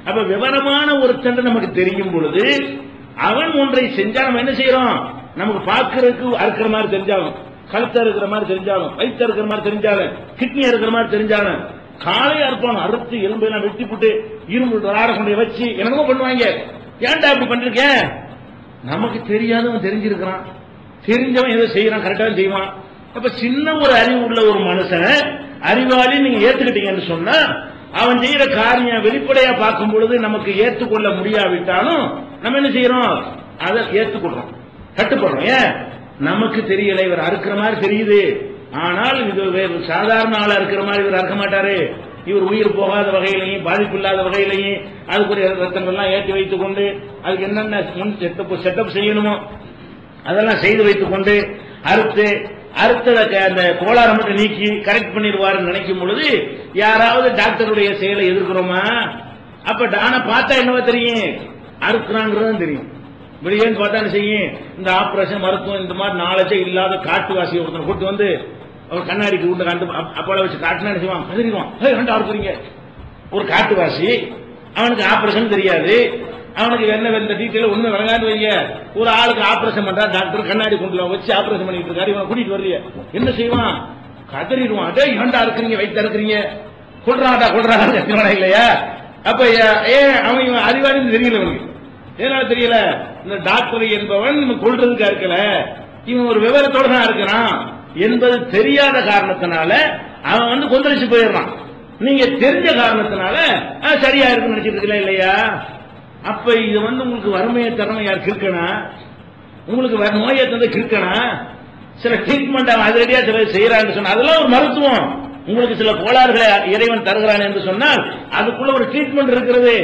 அப்ப விவரமான ஒருத்தன் நமக்கு தெரியும் பொழுது அவன் ஒன்றை செஞ்சா நம்ம என்ன செய்யறோம்? நமக்கு பார்க்கறதுக்கு அறுக்கிற மாதிரி தெரிஞ்சாலும், கழுத்த இருக்கிற மாதிரி தெரிஞ்சாலும், வயிற்று இருக்கிற மாதிரி தெரிஞ்சாலும், கிட்னி இருக்கிற மாதிரி தெரிஞ்சாலும், காலையா இருப்பான் அறுத்து எலும்பெல்லாம் வெட்டி போட்டு இரும்பு ஆட கொண்டு வச்சு என்னமோ பண்ணுவாங்க. ஏன்டா அப்படி பண்றீங்க? நமக்கு தெரியாதவன் தெரிஞ்சிருக்கிறான், தெரிஞ்சவன் ஏதோ செய்யறான், கரெக்டா செய்வான். அப்ப சின்ன ஒரு அறிவு உள்ள ஒரு மனுஷன் அறிவாளி நீங்க ஏத்துக்கிட்டீங்கன்னு சொன்னா அவன் செய்யற காரியம் வெளிப்படையா பார்க்கும் பொழுது நமக்கு ஏற்றுக்கொள்ள முடியாவிட்டாலும் நம்ம என்ன செய்யறோம்? அதை ஏற்றுக்கொள்றோம், கட்டுப்படுறோம். ஏன்? நமக்கு தெரியல, இவர் அறுக்கிற மாதிரி தெரியுது, ஆனால் இது சாதாரண ஆளா இருக்கிற மாதிரி இவர் அறுக்க மாட்டாரு, இவர் உயிர் போகாத வகையிலையும் பாதிப்பு இல்லாத வகையிலையும் அதுக்குரிய ரத்தங்கள்லாம் ஏற்றி வைத்துக் கொண்டு அதுக்கு என்னென்ன முன் செட்டப் செய்யணுமோ அதெல்லாம் செய்து வைத்துக் கொண்டு அறுத்தத அந்த கோளாறு மட்டும் நீக்கி கரெக்ட் பண்ணிடுவாருன்னு நினைக்கும் பொழுது யாராவது டாக்டருடைய செயலை எதிர்க்கிறோமா? அப்ப டான பார்த்தா என்னவா தெரியும்? அறுக்கிறாங்கிறது தெரியும். வெளியேன்னு பார்த்தா என்ன செய்யும்? இந்த ஆபரேஷன் மருத்துவம் இந்த மாதிரி நாலேஜே இல்லாத காட்டுவாசி ஒருத்தனை கூட்டு வந்து அவர் கண்ணாடிக்கு உள்ள கண்டு அப்போல வச்சு காட்டுனா என்ன செய்வான்? கதிரிவான், ரெண்டு அறுக்குறீங்க. ஒரு காட்டுவாசி, அவனுக்கு ஆபரேஷன் தெரியாது, அவனுக்கு என்ன இந்த டீட்டெயில் ஒண்ணு விளங்காது வைங்க. ஒரு ஆளுக்கு ஆபரேஷன் பண்றா டாக்டர், கண்ணாடி கொண்டு வச்சு ஆபரேஷன் பண்ணிட்டு இருக்காரு, இவன் கூட்டிட்டு வரலையே, என்ன செய்வான்? கதறிடுவான். அதே இரண்டா இருக்கிறீங்க, வைத்து இருக்கிறீங்க, கொள்றாடா இல்லையா? அப்ப ஏன் அவன் அறிவாளின்னு தெரியல அவனுக்கு. ஏனால தெரியல? இந்த டாக்டர் என்பவன் இவன் கொள்றதுக்கா இருக்கல, இவன் ஒரு விவரத்தோட தான் இருக்கிறான் என்பது தெரியாத காரணத்தினால அவன் வந்து கொந்தளிச்சு போயிடுறான். நீங்க தெரிஞ்ச காரணத்தினால சரியா இருக்குன்னு நினைச்சிட்டு இருக்கல இல்லையா? அப்ப இது வந்து உங்களுக்கு வறுமையை தரணும் யார் கிருக்கனா? உங்களுக்கு நோயை தந்த கிருக்கனா? சில ட்ரீட்மெண்ட் அவன் அதிரடியா சில செய்யறான்னு சொன்னா அதெல்லாம் ஒரு மருத்துவம். உங்களுக்கு சில கோளாறுகளை இறைவன் தருகிறான் என்று சொன்னால் அதுக்குள்ள ஒரு ட்ரீட்மெண்ட் இருக்கிறது.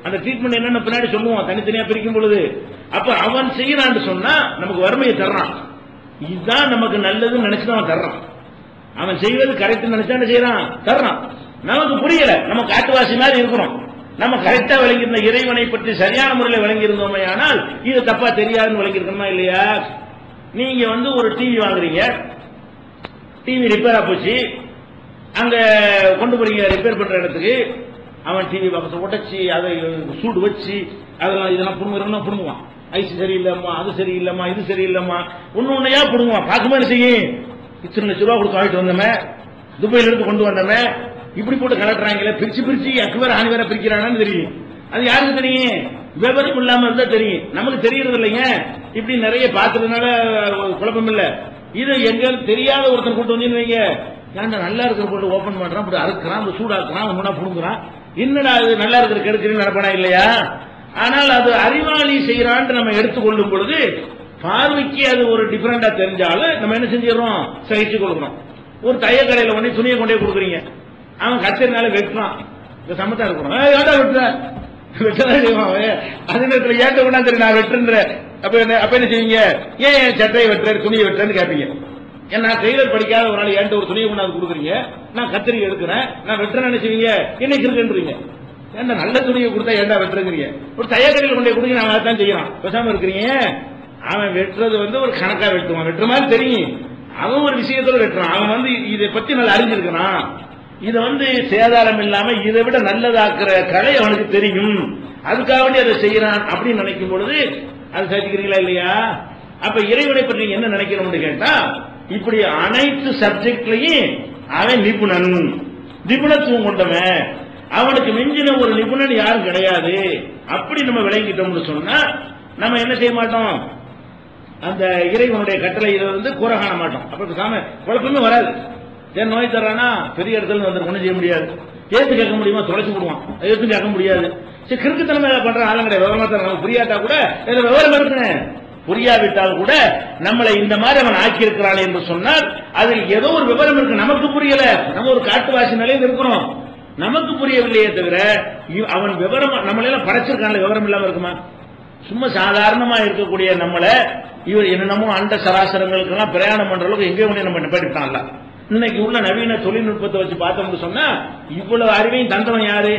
அந்த ட்ரீட்மெண்ட் என்னன்னு பின்னாடி சொல்லுவோம், தனித்தனியா பிரிக்கும் பொழுது. அப்ப அவன் செய்யறான்னு சொன்னா நமக்கு வறுமையை தர்றான், இதுதான் நமக்கு நல்லதுன்னு நினைச்சுதான் அவன் தர்றான். அவன் செய்வது கரெக்ட் நினைச்சா என்ன செய்யறான்? தர்றான். நமக்கு புரியல, நம்ம காட்டுவாசி மாதிரி இருக்கிறோம். நம்ம கரெக்டா விளங்கியிருந்த இறைவனை பற்றி சரியான முறையில் விளங்கி இருந்தோமே, ஆனால் இது தப்பா தெரியாதுன்னு விளங்கி இருக்கணுமா இல்லையா? நீங்க வந்து ஒரு டிவி வாங்குறீங்க, டிவி ரிப்பேரா போச்சு, அங்க கொண்டு போறீங்க ரிப்பேர் பண்ற இடத்துக்கு. அவன் டிவி பக்கத்தை உடைச்சி அதை சூடு வச்சு இதெல்லாம் புடுங்குவான். ஐசி சரியில்லம்மா, அது சரியில்லம்மா, இது சரியில்லம்மா, ஒன்னையா புடுங்குவான். பார்க்கும்போது செய்யும், இத்தனை லட்ச ரூபா கொடுத்து வாங்கிட்டு வந்தோமே, துபாயில இருந்து கொண்டு வந்தோமே, இப்படி போட்டு கலட்டுறாங்களே, பிரிச்சு அக்குவேர் ஆணி வேற பிரிக்கிறானு தெரியும். அது யாருக்கு தெரியும்? விவரம் இல்லாம இருந்தா தெரியும், நமக்கு தெரியறது இல்லைங்க. இப்படி நிறைய பார்த்ததுனால குழப்பம் இல்ல. இது எங்க தெரியாத ஒருத்தன் கூட்டு வந்து வைங்க, ஏன்டா நல்லா இருக்கிற போட்டு ஓபன் பண்றான், இப்படி அறுக்கிறான், சூடாக்குறான், ஒன்னா புடுங்குறான், என்னடா அது நல்லா இருக்கிற கெடுக்கிறீங்க நடப்பனா இல்லையா? ஆனால் அது அறிவாளி செய்யறான்னு நம்ம எடுத்துக்கொள்ளும் பொழுது பார்வைக்கு அது ஒரு டிஃபரெண்டா தெரிஞ்சாலும் நம்ம என்ன செஞ்சிடறோம்? சகிச்சு கொடுக்கணும். ஒரு தையல் கடையில கொண்டு துணியை கொண்டே கொடுக்குறீங்க, அவன் கச்சரினால வெட்டுறான், சமத்தா இருக்கணும், ஏன்டா வெட்டுற வெட்டதான் செய்வான். அதே நேரத்தில் ஏட்ட கொண்டா சரி நான் வெட்டுன்ற, அப்ப என்ன செய்வீங்க? ஏன் சட்டையை வெட்டுற துணியை வெட்டுறேன்னு கேட்பீங்க. ஏன்னா டெய்லர் படிக்காத ஒரு நாள் ஏன்ட்ட ஒரு துணியை கொண்டாந்து கொடுக்குறீங்க, நான் கத்திரி எடுக்கிறேன், நான் வெட்டுறேன்னு என்ன செய்வீங்க? என்னைக்கு இருக்குன்றீங்க. ஏன்டா நல்ல துணியை கொடுத்தா ஏன்டா வெட்டுறீங்க? ஒரு தையக்கடையில் கொண்டே கொடுங்க, நான் அதான் செய்யறான், பேசாம இருக்கிறீங்க. அவன் வெட்டுறது வந்து ஒரு கணக்கா வெட்டுவான், வெட்டுற மாதிரி தெரியும், அவன் ஒரு விஷயத்தோட வெட்டுறான். அவன் வந்து இதை பத்தி நல்லா அறிஞ்சிருக்கிறான், இதை வந்து சேதாரம் இல்லாம இதை விட நல்லதாக்குற கலை அவனுக்கு தெரியும், அதுக்காக வேண்டி அதை செய்யறான் அப்படின்னு நினைக்கும் பொழுது அது சேர்த்துக்கிறீங்களா இல்லையா? அப்ப இறைவனை பற்றி நீங்க என்ன நினைக்கணும்னு கேட்டா, இப்படி அனைத்து சப்ஜெக்ட்லயும் அவன் நிபுணத்துவம் கொண்டவன், அவனுக்கு மிஞ்சின ஒரு நிபுணன் யாரும் கிடையாது. அப்படி நம்ம விளங்கிட்டோம்னு சொன்னா நம்ம என்ன செய்ய மாட்டோம்? அந்த இறைவனுடைய கட்டளையில வந்து கூற காண மாட்டோம். அப்ப சாம குழப்பமே வராது. ஏன் நோய் தர்றானா பெரிய இடத்துல வந்து ஒண்ணும் செய்ய முடியாது, ஏத்து கேட்க முடியுமா? தொலைச்சு விடுவான், ஏத்து கேட்க முடியாது. சரி, கிறுக்குத்தனமே பண்ற ஆளுங்கடைய விவரமா நமக்கு புரியாட்டா கூட விவரம் இருக்குன்னு புரியாவிட்டால் கூட நம்மளை இந்த மாதிரி அவன் ஆக்கியிருக்கிறான் என்று சொன்னால் அதில் ஏதோ ஒரு விவரம் இருக்கு, நமக்கு புரியல. நம்ம ஒரு காட்டுவாசி நிலையில் இருக்கிறோம், நமக்கு புரியவில்லையே தவிர அவன் விவரம் நம்மளெல்லாம் படைச்சிருக்கான விவரம் இல்லாம இருக்குமா? சும்மா சாதாரணமா இருக்கக்கூடிய நம்மளை இவர் என்னென்னமோ அண்ட சராசரங்களுக்கு எல்லாம் பிரயாணம் பண்ற அளவுக்கு எங்கேயோ ஒண்ணு நம்ம நிப்பாட்டிட்டான்ல. இன்னைக்கு உள்ள நவீன தொழில்நுட்பத்தை வச்சு பார்த்தோம்னு சொன்னா இவ்வளவு அறிவையும் தந்தவன் யாரு?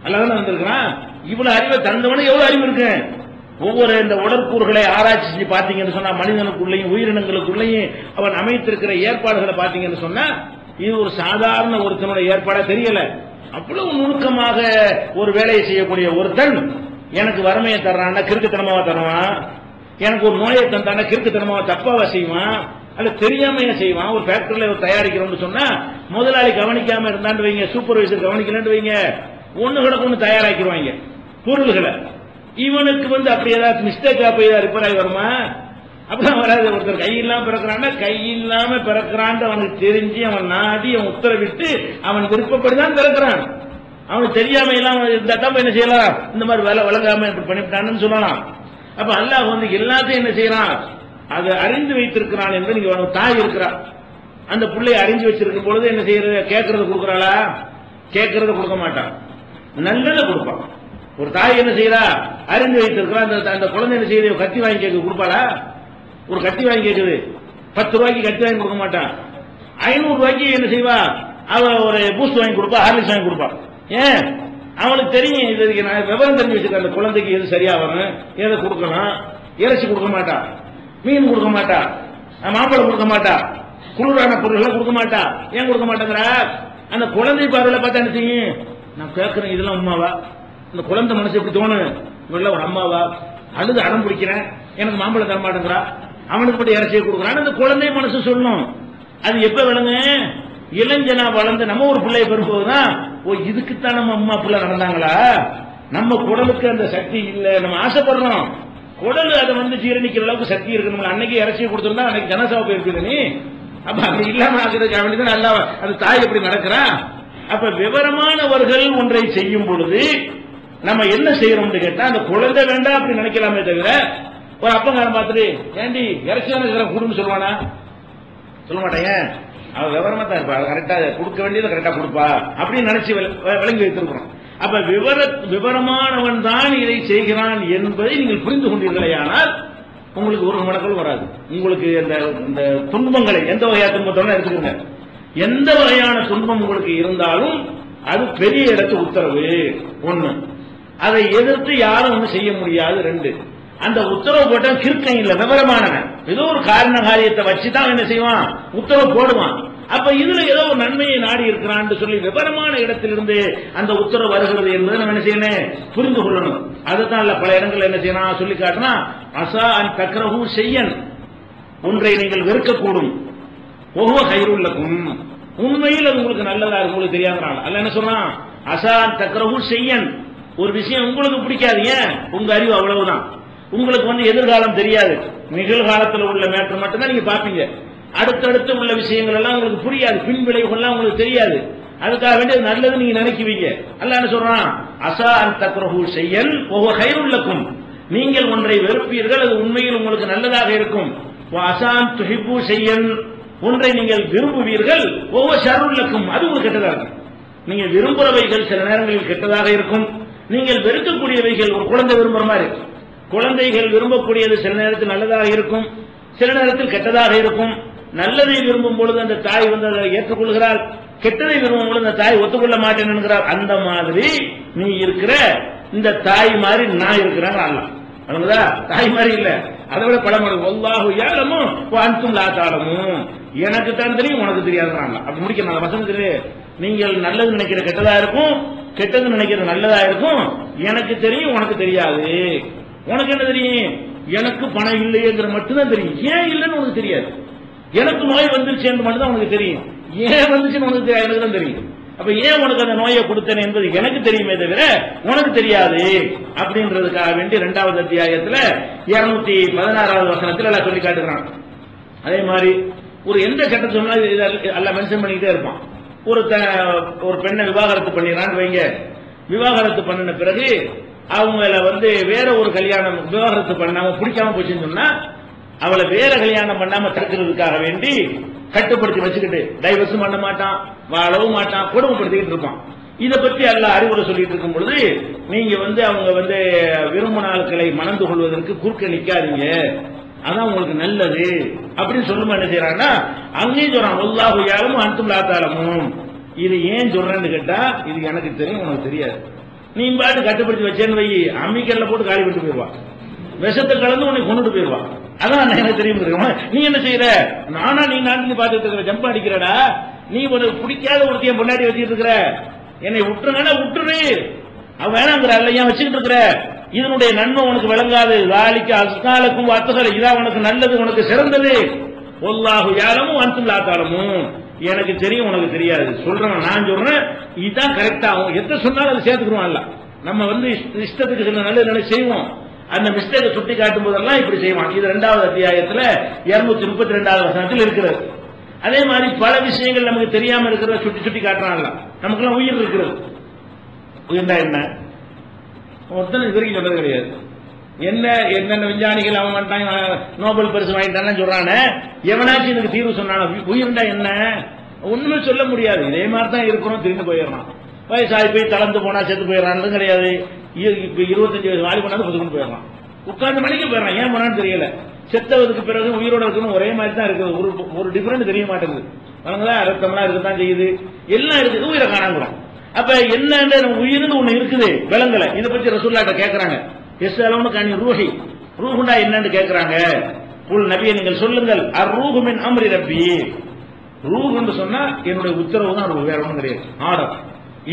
அல்லாதான் வந்திருக்கிறான். இவ்வளவு அறிவை தந்தவனு எவ்வளவு அறிவு இருக்கு? ஒவ்வொரு இந்த உடற்கூறுகளை ஆராய்ச்சி செஞ்சு பாத்தீங்கன்னு சொன்னா மனிதனுக்குள்ளேயும் உயிரினங்களுக்குள்ளேயும் அவன் அமைத்திருக்கிற ஏற்பாடுகளை பாத்தீங்கன்னு சொன்னா இது ஒரு சாதாரண ஒருத்தனுடைய ஏற்பாடா தெரியல. அவ்வளவு நுணுக்கமாக ஒரு வேலையை செய்யக்கூடிய ஒருத்தன் எனக்கு வறுமையை தர்றான்னா கிறுக்குத்தனமாவா தருவான், எனக்கு ஒரு நோயை தந்தானா கிறுக்குத்தனமாவா தப்பாவா செய்வான், அல்ல தெரியாமையா செய்வான். ஒரு ஃபேக்டரியில தயாரிக்கிறோம்னு சொன்னா முதலாளி கவனிக்காம இருந்தாண்டு வைங்க, சூப்பர்வைசர் கவனிக்கலன்னு வைங்க, ஒண்ணு கூட ஒண்ணு தயாராக்கிடுவாங்க பொருள்களை. இவனுக்கு அப்படி ஏதாவது மிஸ்டேக் போய் ரிப்பேர் ஆகி வருமா? அப்படிலாம் வராது. ஒருத்தர் கையில்லாம பிறக்கிறான்னா கையில்லாம பிறக்கிறான் அவனுக்கு தெரிஞ்சு அவன் நாடி அவன் உத்தரவிட்டு அவன் விருப்பப்படிதான் பிறக்கிறான். அவனுக்கு தெரியாம எல்லாம் இருந்தா தான் என்ன செய்யலாம், இந்த மாதிரி வேலை வழங்காம இப்படி பண்ணிவிட்டான்னு சொல்லலாம். அப்ப அல்லாஹ் எல்லாத்தையும் என்ன செய்யறான், அதை அறிந்து வைத்திருக்கிறான் என்று நீங்க தாய் இருக்கிறான், அந்த பிள்ளையை அறிஞ்சு வச்சிருக்கும் பொழுது என்ன செய்யறது, கேட்கறது கொடுக்கறாளா? கேட்கறது கொடுக்க மாட்டான், நல்லதை கொடுப்பான். ஒரு தாய் என்ன செய்யறா, அறிந்து வைத்திருக்கிறான், அந்த குழந்தை என்ன செய்யுது, கத்தி வாங்கி கேட்க கொடுப்பாளா? ஒரு கத்தி வாங்கி கேட்குது, 10 ரூபாய்க்கு கத்தி வாங்கி கொடுக்க மாட்டான். 500 ரூபாய்க்கு என்ன செய்வா, அவ ஒரு பூஸ்ட் வாங்கி கொடுப்பா, ஹார்லிக்ஸ் வாங்கி கொடுப்பா. ஏன்? அவனுக்கு தெரியும், இது நான் விவரம் தெரிஞ்சு வச்சிருக்கேன், அந்த குழந்தைக்கு எது சரியா வரும், எதை கொடுக்கணும். இறைச்சி கொடுக்க மாட்டா, மீன் கொடுக்க மாட்டா, மாம்பழம் கொடுக்க மாட்டா, குளிரான பொருள்களை கொடுக்க மாட்டா. ஏன் கொடுக்க மாட்டேங்கிற? அந்த குழந்தை பார்வையில பார்த்தா என்ன செய்யும், நான் கேட்கிறேன் இதெல்லாம் உண்மாவா? இந்த குழந்தை மனசு எப்படி தோணும், இவெல்லாம் ஒரு அம்மாவா, அழுது அடம் பிடிக்கிறேன், எனக்கு மாம்பழம் தர மாட்டேங்கிறா, அவனுக்கு மட்டும் இறைச்சியை கொடுக்குறான். அந்த குழந்தை மனசு சொல்லணும். அது எப்ப விளங்க, இளைஞனா வளர்ந்து நம்ம ஒரு பிள்ளைய பெறும்போதுதான், ஓ இதுக்குத்தான் நம்ம அம்மா பிள்ளை நடந்தாங்களா, நம்ம குடலுக்கு அந்த சக்தி இல்ல, நம்ம ஆசைப்படுறோம், குடல் அதை ஜீரணிக்கிற அளவுக்கு சக்தி இருக்கு. நம்ம அன்னைக்கு இறைச்சியை கொடுத்திருந்தா அன்னைக்கு ஜனசாவை போயிருக்குது நீ. அப்ப அப்படி இல்லாம ஆகுறதுக்கு நல்லா அந்த தாய் எப்படி நடக்கிறா? அப்ப விவரமானவர்கள் ஒன்றை செய்யும் பொழுது நம்ம என்ன செய்யறோம் கேட்டா, அந்த குழந்தை வேண்டாம் அப்படி நினைக்கலாமே தவிர, ஒரு அப்பங்காரன் பார்த்துட்டு ஏண்டி இறைச்சியான கொடுன்னு சொல்லுவானா? சொல்ல மாட்டேங்க. அவன் விவரமா தான் இருப்பா, கரெக்டா கொடுக்க வேண்டியதை கரெக்டா கொடுப்பா அப்படின்னு நினைச்சு விளங்கி வைத்திருக்கிறோம். அப்ப விவரமானவன் தான் இதை செய்கிறான் என்பதை நீங்கள் புரிந்து கொண்டீர்களே, ஆனால் உங்களுக்கு ஒரு மடக்கள் வராது. உங்களுக்கு இந்த துன்பங்களை எந்த வகையான துன்பத்தோட எடுத்துக்கோங்க, எந்த வகையான துன்பம் உங்களுக்கு இருந்தாலும் அது பெரிய இடத்து உத்தரவு ஒண்ணு, அதை எதிர்த்து யாரும் ஒண்ணு செய்ய முடியாது. 2, அந்த உத்தரவு போட்ட கிறுக்கம் இல்ல, விவரமானவன் ஏதோ ஒரு காரண காரியத்தை வச்சுதான் என்ன செய்வான், உத்தரவு போடுவான். அப்ப இதுல ஏதோ ஒரு நன்மையை நாடி இருக்கிறான் சொல்லி விவரமான இடத்திலிருந்து அந்த உத்தரவு வருகிறது என்பதை நம்ம என்ன செய்யணும், புரிந்து கொள்ளணும். அதுதான் பல இடங்கள் என்ன செய்யணும் சொல்லி காட்டினா, அசா அன் தக்ரஹு ஷையன், ஒன்றை நீங்கள் வெறுக்கக்கூடும், ஒவ்வொரு கைருள்ளக்கும், உண்மையில் அது உங்களுக்கு நல்லதா உங்களுக்கு தெரியாதனால அல்ல என்ன சொல்றான், அசா அன் தக்ரஹு ஷையன், ஒரு விஷயம் உங்களுக்கு பிடிக்காது, ஏன் உங்க அறிவு அவ்வளவுதான், உங்களுக்கு எதிர்காலம் தெரியாது, நிகழ்காலத்தில் உள்ள மேட்டர் மட்டும்தான் நீங்க பாப்பீங்க, அடுத்தடுத்து உள்ள விஷயங்கள் எல்லாம் உங்களுக்கு புரியாது, பின் விளைவுகள்லாம் உங்களுக்கு தெரியாது, அதுக்காக வேண்டியது நல்லது நீங்க நினைக்குவீங்க. அல்லாஹ் என்ன சொல்றான், அசா அன் தக்ரஹு ஷையன் வஹுவ கைருல் லக்கும், நீங்கள் ஒன்றை வெறுப்பீர்கள், அது உண்மையில் உங்களுக்கு நல்லதாக இருக்கும். அசா அன் துஹிப்பு ஷையன், ஒன்றை நீங்கள் விரும்புவீர்கள், வஹுவ ஷர்ருல் லக்கும், அது உங்களுக்கு கெட்டதாக இருக்கும். நீங்க விரும்புறவைகள் சில நேரங்களில் கெட்டதாக இருக்கும், நீங்கள் வெறுக்கக்கூடியவைகள், ஒரு குழந்தை விரும்புற மாதிரி, குழந்தைகள் விரும்பக்கூடியது சில நேரத்தில் நல்லதாக இருக்கும், சில நேரத்தில் கெட்டதாக இருக்கும். நல்லதை விரும்பும் பொழுது அந்த தாய் அதை ஏற்றுக்கொள்கிறார், கெட்டதை விரும்பும் பொழுது அந்த தாய் ஒத்துக்கொள்ள மாட்டேன் என்கிறார். அந்த மாதிரி நீ இருக்கிற இந்த தாய் மாதிரி நான் இருக்கிறேன் அல்ல, அதுங்களா தாய் மாதிரி இல்ல, அதை விட பழமொழி வல்லாஹு யஅலமு வ அன்தும் லா தஅலமூன், எனக்கு தான் தெரியும் உனக்கு தெரியாதுறாங்க. அப்படி முடிக்கணும் அந்த வசனத்திலே, நீங்கள் நல்லது நினைக்கிற கெட்டதா இருக்கும், கெட்டது நினைக்கிறது நல்லதா இருக்கும், எனக்கு தெரியும் உனக்கு தெரியாது. உனக்கு என்ன தெரியும், எனக்கு பணம் இல்லையேங்கிற மட்டும்தான் தெரியும், ஏன் இல்லைன்னு உனக்கு தெரியாது. எனக்கு நோய் வந்துருச்சு என்று மட்டும்தான் உனக்கு தெரியும், ஏன் வந்துச்சுன்னு உனக்கு தெரியாது, எனக்கு தான் தெரியும். அப்ப ஏன் உனக்கு அந்த நோயை கொடுத்தேன் என்பது எனக்கு தெரியுமே தவிர உனக்கு தெரியாது அப்படின்றதுக்காக வேண்டி 2வது அத்தியாயத்தில் 216வது வசனத்தில் எல்லாம் சொல்லி காட்டுகிறான். அதே மாதிரி ஒரு எந்த சட்டம் சொன்னாலும் எல்லாம் மென்ஷன் பண்ணிக்கிட்டே இருப்பான். ஒரு பெண்ணை விவாகரத்து பண்ணிடுறான்னு வைங்க, விவாகரத்து பண்ணின பிறகு அவங்கள வேற ஒரு கல்யாணம் விவாகரத்து பண்ணாம பிடிக்காம போச்சுன்னு சொன்னா அவளை வேற கல்யாணம் பண்ணாம தடுக்கிறதுக்காக வேண்டி கட்டுப்படுத்தி வச்சுக்கிட்டு டைவர்ஸ் பண்ண மாட்டான், வாழவும் மாட்டான், கொடுமைப்படுத்திக்கிட்டு இருப்பான். இதை பற்றி எல்லாம் அறிவுரை சொல்லிட்டு இருக்கும் பொழுது நீங்க அவங்க விரும்பின ஆட்களை மணந்து கொள்வதற்கு குறுக்க நிக்காதீங்க, அதான் உங்களுக்கு நல்லது அப்படின்னு சொல்லுமா என்ன செய்யறாங்கன்னா, அங்கேயும் சொல்றான் வல்லாஹு யஅலமு அன்தும் லா தஅலமூன். இது ஏன் சொல்றேன்னு கேட்டா, இது எனக்கு தெரியும் உனக்கு தெரியாது. நீ பாட்டு கட்டுப்படுத்தி வச்சேன்னு வை, அம்மிக்கல்ல போட்டு காலி விட்டு போயிடுவான், விஷத்தை கலந்து உன்னை கொண்டுட்டு போயிடுவான். அதான் எனக்கு தெரியும். நீ என்ன செய்யற, நானா நீ நாட்டு பார்த்துட்டு இருக்கிற, ஜம்பா அடிக்கிறடா, நீ ஒரு பிடிக்காத ஒருத்தையும் பொண்டாட்டி வச்சுட்டு இருக்கிற, என்னை விட்டுருங்கன்னா விட்டுரு, அவன் வேணாங்கிற ஏன் வச்சுக்கிட்டு இருக்கிற, இதனுடைய நன்மை உனக்கு விளங்காது, லாலிக்கு அஸ்காலக்கும் வாத்துகள் இதான் உனக்கு நல்லது, உனக்கு சிறந்தது. வல்லாஹு யஅலமு அன்தும் லா தஅலமூன், எனக்கு தெரியும் உனக்கு தெரியாது. சொல்றேன், நான் சொல்றேன், இதுதான் கரெக்டா. அவங்க எதை சொன்னாலும் அதை சேர்த்துக்குருவான்ல. நம்ம இஷ்டத்துக்கு சில நல்ல நிலை செய்வோம், அந்த மிஸ்டேக்கை சுட்டி காட்டும் போதெல்லாம் இப்படி செய்வான். இது 2வது அத்தியாயத்தில் 232வது வசனத்தில் இருக்கிறது. அதே மாதிரி பல விஷயங்கள் நமக்கு தெரியாம இருக்கிறத சுட்டி சுட்டி காட்டுறான்ல. நமக்குலாம் உயிர் இருக்கிறது. உயிர்ந்தா என்ன ஒருத்தன் இது வரைக்கும் சொல்றது கிடையாது. என்ன என்னென்ன விஞ்ஞானிகள் அவன் வந்துட்டான், நோபல் பரிசு வாங்கிட்டான்னு சொல்றானே, எவனாச்சும் இதுக்கு தீர்வு சொன்னான? உயிர்ண்டா என்ன ஒண்ணுமே சொல்ல முடியாது. இதே மாதிரி தான் இருக்கிறோம், திரும்பி போயிடறான். வயசாகி போய் கலந்து போனா செத்து போயிடறான்னு கிடையாது. 25 வயசு வாலி பண்ணாலும் புதுக்குன்னு போயிடறான், உட்கார்ந்து மணிக்கு போயிடறான். ஏன் போனான்னு தெரியல. செத்தவதுக்கு பிறகு உயிரோட இருக்கணும் ஒரே மாதிரி தான் இருக்குது, ஒரு டிஃபரெண்ட் தெரிய மாட்டேங்குது. ரத்தம்லாம் இருக்குதான் செய்யுது, எல்லாம் இருக்குது, உயிரை காணாங்கிறோம். அப்ப என்ன உயிர்னு ஒண்ணு இருக்குது விலங்குல. இதை பத்தி ரசூலுல்லாஹ் கேட்கறாங்க, எஸ் அளவுன்னு காணி ரூஹி, ரூஹுண்டா என்னன்னு கேட்கறாங்க. புல் நபியை நீங்கள் சொல்லுங்கள், அர்-ரூஹு மின் அம்ரி ரப்பி, ரூஹுன்னு சொன்னா என்னுடைய உத்தரவு தான், வேற ஒன்றும் கிடையாது. ஆர்டர்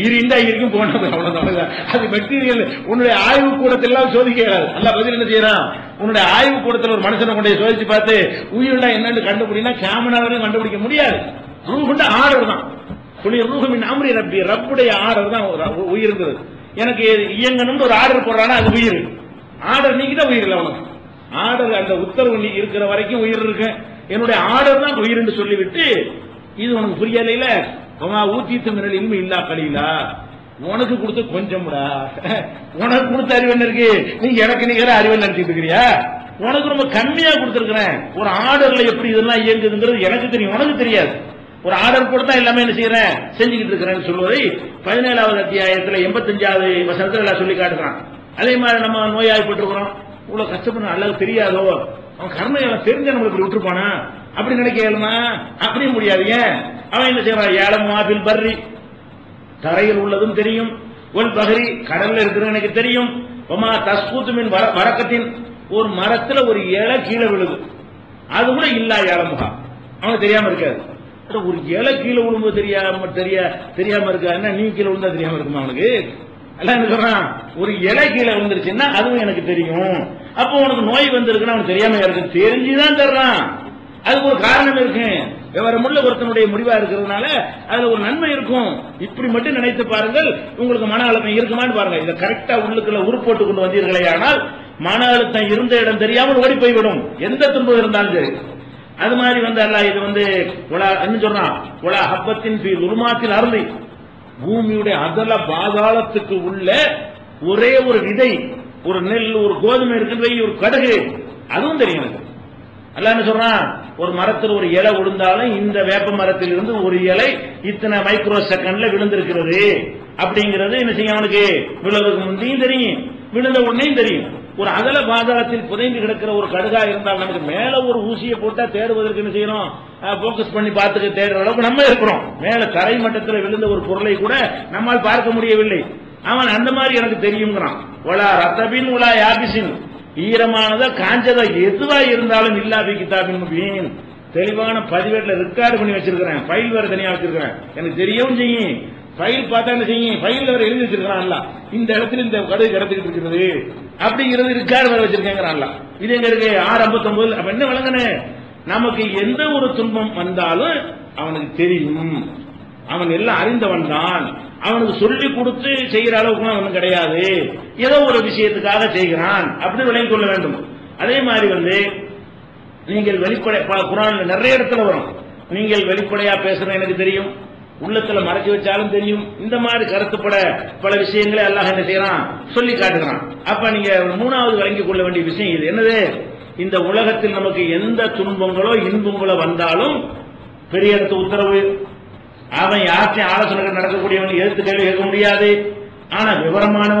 இருந்தா இருக்கும் போனது, அவ்வளவுதான். அது மெட்டீரியல் உன்னுடைய ஆய்வு கூடத்தெல்லாம் சோதிக்கிறார். அல்ல பதில் என்ன செய்யறான், உன்னுடைய ஆய்வு கூடத்தில் ஒரு மனுஷனை கொண்டு சோதிச்சு பார்த்து உயிரிடா என்னன்னு கண்டுபிடினா கேமராவிலையும் கண்டுபிடிக்க முடியாது. ரூஹுண்டா ஆர்டர் தான். ரூஹு மின் அம்ரி ரப்பி, ரப்புடைய ஆர்டர் தான் உயிர்ங்கிறது. எனக்கு இயங்கணும்னு ஒரு ஆர்டர் போடுறானா அது உயிர். ஆர்டர் நீக்கிதான் உயிர் இல்லை அவனுக்கு. ஆர்டர் அந்த உத்தரவு நீ இருக்கிற வரைக்கும் உயிர் இருக்கு. என்னுடைய ஆர்டர் தான் உயிர் என்று சொல்லிவிட்டு, இது உனக்கு புரியலையில ஊத்தித்து மின்னல் இன்மை இல்லா கலீலா, உனக்கு கொடுத்து கொஞ்சம்டா, உனக்கு கொடுத்த அறிவு என்ன இருக்கு, நீ எனக்கு நிகர அறிவு நினைச்சிட்டு இருக்கிறியா? உனக்கு ரொம்ப கம்மியா கொடுத்திருக்கிறேன். ஒரு ஆர்டர்ல எப்படி இதெல்லாம் இயங்குதுங்கிறது எனக்கு தெரியும், உனக்கு தெரியாது. ஒரு ஆர்டர் கொடுத்தா எல்லாமே என்ன செய்யறேன், செஞ்சுக்கிட்டு இருக்கிறேன்னு சொல்வதை 17வது அத்தியாயத்தில் 85வது வசனத்தில் எல்லாம் சொல்லி காட்டுறான். அதே மாதிரி நம்ம நோயாளிப்பட்டிருக்கிறோம், இவ்வளவு கஷ்டப்பட அல்லாஹ் தெரியாதோ, அவன் கர்ம தெரிஞ்ச நம்மளுக்கு இப்படி விட்டுருப்பானா அப்படி நினைக்க இயலுமா? அப்படியும் முடியாது. ஏன் அவன் என்ன செய்வான், ஏலமுமா பில் பர்ரி, தரையில் உள்ளதும் தெரியும், ஒல் பஹரி கடல்ல இருக்கிறது எனக்கு தெரியும், ஒமா தஸ்கூத்து மின் வரக்கத்தின், ஒரு மரத்துல ஒரு இலை கீழே விழுது, அது கூட இல்லா ஏலமுகா, அவனுக்கு தெரியாம இருக்காது. ஒரு இலை கீழே விழும்போது தெரியாம இருக்கா, நீ கீழே விழுந்தா தெரியாம இருக்குமா அவனுக்கு? எல்லாம் என்ன சொல்றான், ஒரு இலை கீழே விழுந்துருச்சுன்னா அதுவும் எனக்கு தெரியும். அப்போ உனக்கு நோய் வந்திருக்குன்னு அவனுக்கு தெரியாம இருக்கு, தெரிஞ்சுதான் தர்றான். அதுக்கு ஒரு காரணம் இருக்கு. விவரமுள்ள ஒருத்தனுடைய முடிவா இருக்கிறதுனால அதுல ஒரு நன்மை இருக்கும். இப்படி மட்டும் நினைத்து பாருங்கள், உங்களுக்கு மன அழுத்தம் இருக்குமான்னு பாருங்க. இதை கரெக்டா உள்ளுக்குள்ள உருப்போட்டு கொண்டு வந்தீர்களே ஆனால் மன அழுத்தம் இருந்த இடம் தெரியாமல் ஓடி போய்விடும், எந்த துன்பம் இருந்தாலும் சரி. அது மாதிரி அல்லாஹ் இது என்ன சொல்றான், உலா ஹப்பத்தின் உருமாத்தில் அருளி, பூமியுடைய அதல பாதாளத்துக்கு உள்ள ஒரே ஒரு விதை, ஒரு நெல், ஒரு கோதுமை இருக்குது, ஒரு கடுகு, அதுவும் தெரியும் எனக்கு. அல்லாஹ் என்ன சொல்றான், ஒரு மரத்தில் ஒரு இலை விழுந்தாலும் இந்த வேப்ப மரத்தில் இருந்து ஒரு இலை இத்தனை மைக்ரோ செகண்ட்ல விழுந்திருக்கிறது அப்படிங்கிறது என்ன செய்யும், அவனுக்கு விழுவதற்கு முந்தையும் தெரியும், விழுந்த உடனேயும் தெரியும். ஒரு அகல பாதாளத்தில் புதைந்து கிடக்கிற ஒரு கடுகா இருந்தால் நமக்கு மேல ஒரு ஊசியை போட்டா தேடுவதற்கு என்ன செய்யணும், போக்கஸ் பண்ணி பார்த்துக்க தேடுற அளவுக்கு நம்ம இருக்கிறோம். மேல தரை மட்டத்தில் விழுந்த ஒரு பொருளை கூட நம்மால் பார்க்க முடியவில்லை. அவன் அந்த மாதிரி எனக்கு தெரியுங்கிறான். ஒலா ரத்தபின் உலா யாபிசின், ஈரமானதா காஞ்சதா எதுவா இருந்தாலும் இல்லாத கிதாபின் முபீன், தெளிவான பதிவேட்டில் ரெக்கார்டு பண்ணி வச்சிருக்கிறேன், ஃபைல் வேற தனியா வச்சிருக்கிறேன், எனக்கு தெரியவும் செய்யும். ஃபைல் பார்த்தா என்ன செய்யும், ஃபைல் வேற எழுதி வச்சிருக்கான்ல, இந்த இடத்துல இந்த கடுகு கிடந்துகிட்டு இருக்கிறது அப்படிங்கிறது ரெக்கார்டு வேற வச்சிருக்கேங்கிறான்ல. இது எங்க இருக்கு 659. அப்ப என்ன விளங்கனே, நமக்கு எந்த ஒரு துன்பம் வந்தாலும் அவனுக்கு தெரியும், அவன் எல்லாம் அறிந்தவன் தான், அவனுக்கு சொல்லி கொடுத்து செய்கிற அளவுக்கு அவனுக்கு கிடையாது, ஏதோ ஒரு விஷயத்துக்காக செய்கிறான் அப்படின்னு விளங்கிக் கொள்ள வேண்டும். அதே மாதிரி நீங்கள் வெளிப்படை, குர்ஆன்ல நிறைய இடத்துல வரும், நீங்கள் வெளிப்படையா பேசுற எனக்கு தெரியும், உள்ளத்துல மறைச்சு வச்சாலும் தெரியும், இந்த மாதிரி கருத்துப்பட பல விஷயங்களை அல்லாஹ் என்ன செய்யறான், சொல்லி காட்டுகிறான். அப்ப நீங்க 3வது விளங்கிக் கொள்ள வேண்டிய விஷயம் இது என்னது, இந்த உலகத்தில் நமக்கு எந்த துன்பங்களோ இன்பங்களோ வந்தாலும் பெரிய இடத்து உத்தரவு, அவன் யார்த்தையும் ஆலோசனை நடக்கக்கூடியவன் எதிர்த்து கேள்வி கேட்க முடியாது. ஆனா விவரமானவன்